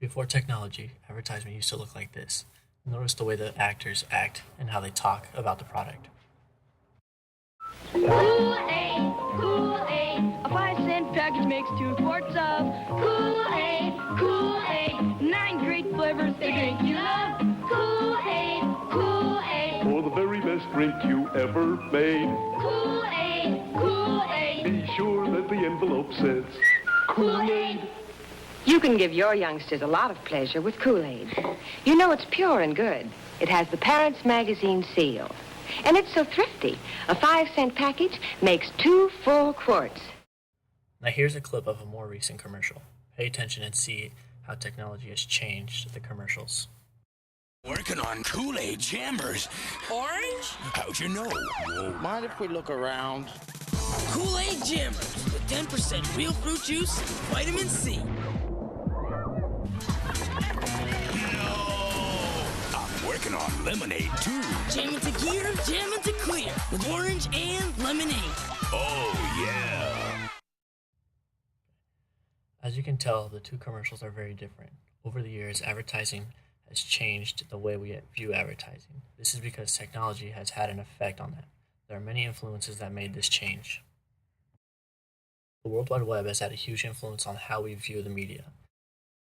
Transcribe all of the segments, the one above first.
Before technology, advertisement used to look like this. Notice the way the actors act and how they talk about the product. Kool-Aid, Kool-Aid, a 5-cent package makes 2 quarts of Kool-Aid, Kool-Aid, 9 great flavors, a drink you love. Kool-Aid, Kool-Aid, For the very best drink you ever made, Kool-Aid, Kool-Aid, be sure that the envelope says Kool-Aid. You can give your youngsters a lot of pleasure with Kool-Aid. You know it's pure and good. It has the Parents Magazine seal. And it's so thrifty. A 5-cent package makes 2 full quarts. Now here's a clip of a more recent commercial. Pay attention and see how technology has changed the commercials. Working on Kool-Aid Jammers. Orange? How'd you know? Mind if we look around? Kool-Aid Jammers with 10% real fruit juice and vitamin C. I'm working on lemonade too. Jamming to gear, jamming to clear with orange and lemonade. Oh yeah. As you can tell, the two commercials are very different. Over the years, advertising has changed the way we view advertising. This is because technology has had an effect on that. There are many influences that made this change. The World Wide Web has had a huge influence on how we view the media.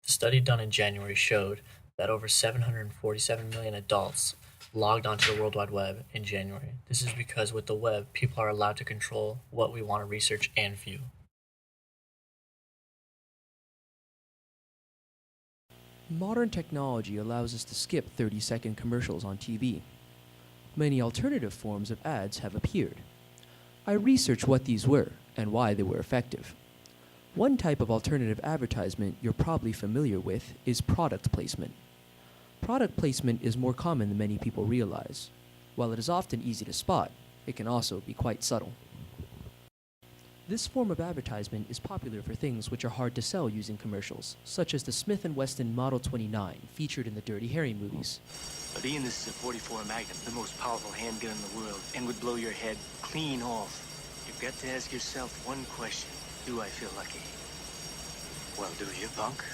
The study done in January showed that over 747 million adults logged onto the World Wide Web in January. This is because with the web, people are allowed to control what we want to research and view. Modern technology allows us to skip 30-second commercials on TV. Many alternative forms of ads have appeared. I researched what these were and why they were effective. One type of alternative advertisement you're probably familiar with is product placement. Product placement is more common than many people realize. While it is often easy to spot, it can also be quite subtle. This form of advertisement is popular for things which are hard to sell using commercials, such as the Smith & Wesson Model 29 featured in the Dirty Harry movies. But Ian, this is a 44 Magnum, the most powerful handgun in the world, and would blow your head clean off. You've got to ask yourself one question. Do I feel lucky? Well, do you, punk?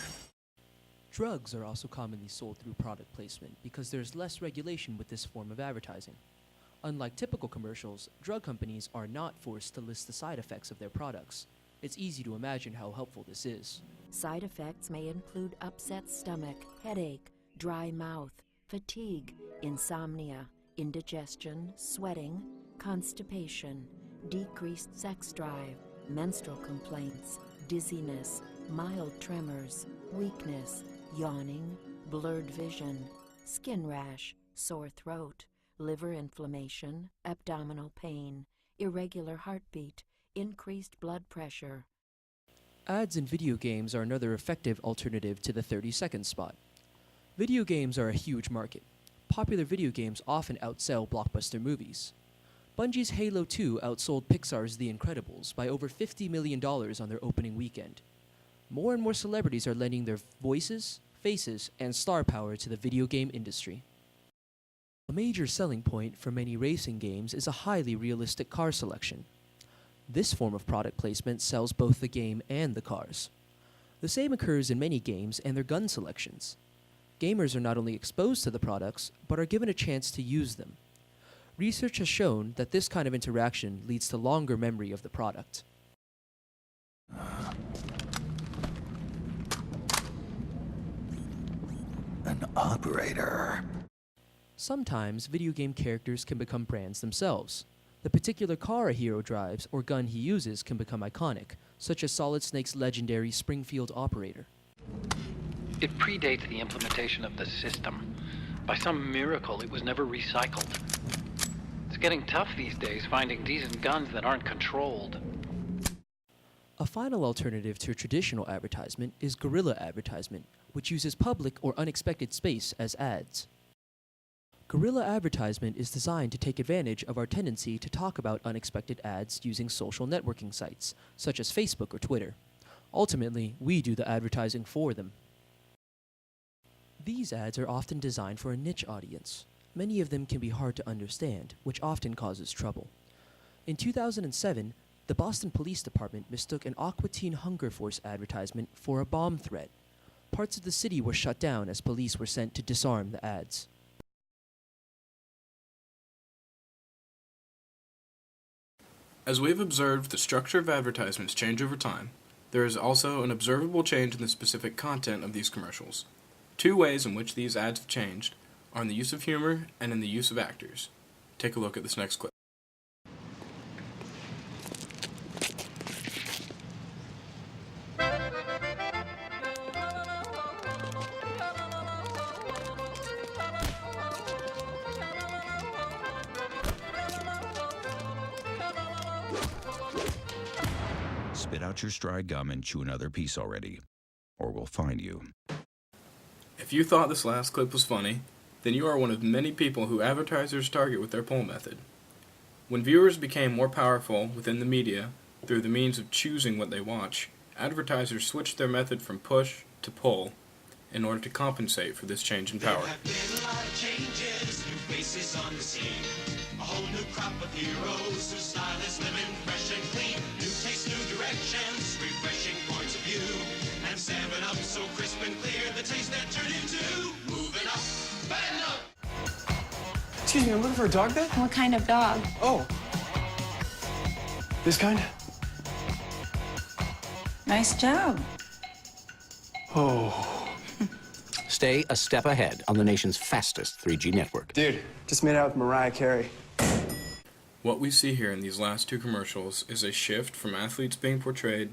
Drugs are also commonly sold through product placement because there's less regulation with this form of advertising. Unlike typical commercials, drug companies are not forced to list the side effects of their products. It's easy to imagine how helpful this is. Side effects may include upset stomach, headache, dry mouth, fatigue, insomnia, indigestion, sweating, constipation, decreased sex drive, menstrual complaints, dizziness, mild tremors, weakness, yawning, blurred vision, skin rash, sore throat, liver inflammation, abdominal pain, irregular heartbeat, increased blood pressure. Ads in video games are another effective alternative to the 30-second spot. Video games are a huge market. Popular video games often outsell blockbuster movies. Bungie's Halo 2 outsold Pixar's The Incredibles by over $50 million on their opening weekend. More and more celebrities are lending their voices, faces, and star power to the video game industry. A major selling point for many racing games is a highly realistic car selection. This form of product placement sells both the game and the cars. The same occurs in many games and their gun selections. Gamers are not only exposed to the products, but are given a chance to use them. Research has shown that this kind of interaction leads to longer memory of the product. An operator. Sometimes video game characters can become brands themselves. The particular car a hero drives or gun he uses can become iconic, such as Solid Snake's legendary Springfield Operator. It predates the implementation of the system. By some miracle, it was never recycled. It's getting tough these days finding decent guns that aren't controlled. A final alternative to traditional advertisement is guerrilla advertisement, which uses public or unexpected space as ads. Guerrilla advertisement is designed to take advantage of our tendency to talk about unexpected ads using social networking sites, such as Facebook or Twitter. Ultimately, we do the advertising for them. These ads are often designed for a niche audience. Many of them can be hard to understand, which often causes trouble. In 2007, the Boston Police Department mistook an Aqua Teen Hunger Force advertisement for a bomb threat. Parts of the city were shut down as police were sent to disarm the ads. As we've observed the structure of advertisements change over time, there is also an observable change in the specific content of these commercials. Two ways in which these ads have changed are in the use of humor and in the use of actors. Take a look at this next clip. Spit out your stride gum and chew another piece already, or we'll find you. If you thought this last clip was funny, then you are one of many people who advertisers target with their poll method. When viewers became more powerful within the media through the means of choosing what they watch, advertisers switched their method from push to pull in order to compensate for this change in power. There have been a lot of changes, new faces on the scene. A whole new crop of heroes whose style is living fresh and clean. New tastes, new directions, refreshing points of view. And 7-Up so crisp and clear, the taste that turned into moving up, band up. Excuse me, I'm looking for a dog there? What kind of dog? Oh. This kind? Nice job. Oh. Stay a step ahead on the nation's fastest 3G network. Dude, just made out with Mariah Carey. What we see here in these last two commercials is a shift from athletes being portrayed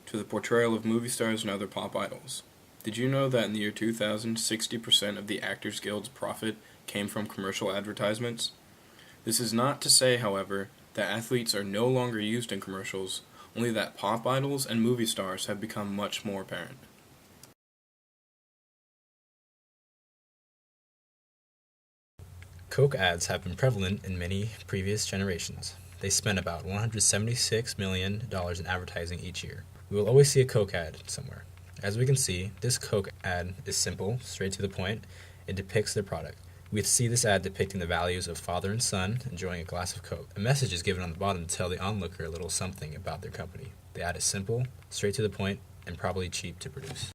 to the portrayal of movie stars and other pop idols. Did you know that in the year 2000, 60% of the Actors Guild's profit came from commercial advertisements? This is not to say, however, that athletes are no longer used in commercials, only that pop idols and movie stars have become much more apparent. Coke ads have been prevalent in many previous generations. They spend about $176 million in advertising each year. We will always see a Coke ad somewhere. As we can see, this Coke ad is simple, straight to the point. It depicts their product. We see this ad depicting the values of father and son enjoying a glass of Coke. A message is given on the bottom to tell the onlooker a little something about their company. The ad is simple, straight to the point, and probably cheap to produce.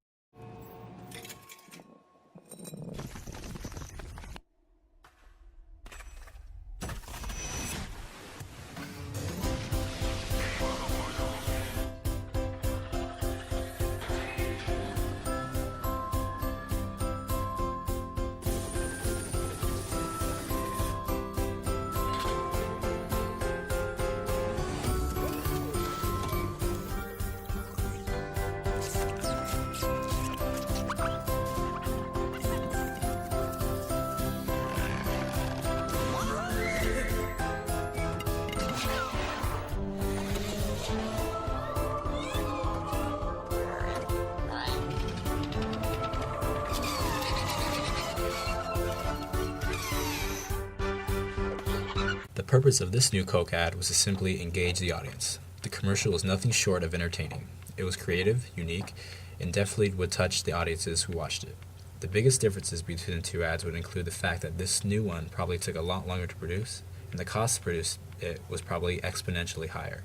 The purpose of this new Coke ad was to simply engage the audience. The commercial was nothing short of entertaining. It was creative, unique, and definitely would touch the audiences who watched it. The biggest differences between the two ads would include the fact that this new one probably took a lot longer to produce, and the cost to produce it was probably exponentially higher.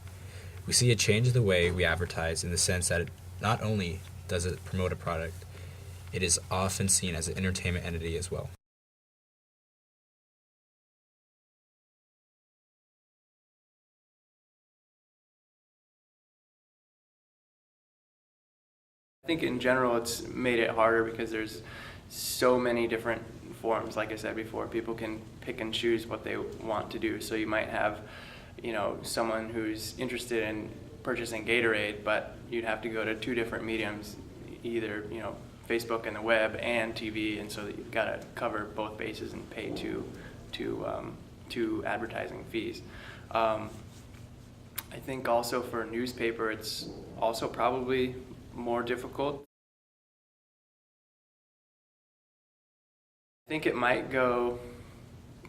We see a change in the way we advertise in the sense that it not only does it promote a product, it is often seen as an entertainment entity as well. I think in general it's made it harder because there's so many different forms. Like I said before, people can pick and choose what they want to do. So you might have, someone who's interested in purchasing Gatorade, but you'd have to go to two different mediums, either, Facebook and the web and TV, and so that you've got to cover both bases and pay two advertising fees. I think also for a newspaper, it's also probably more difficult. I think it might go,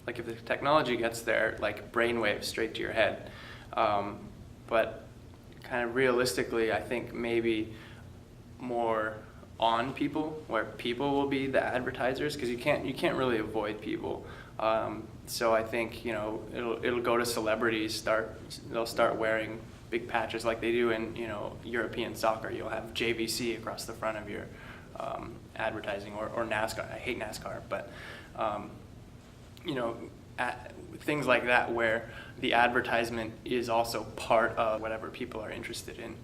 like if the technology gets there, like brainwaves straight to your head. But kind of realistically, I think maybe more on people, where people will be the advertisers, because you can't really avoid people. So I think it'll go to celebrities. They'll start wearing big patches like they do in European soccer. You'll have JVC across the front of your advertising, or NASCAR. I hate NASCAR, but things like that where the advertisement is also part of whatever people are interested in.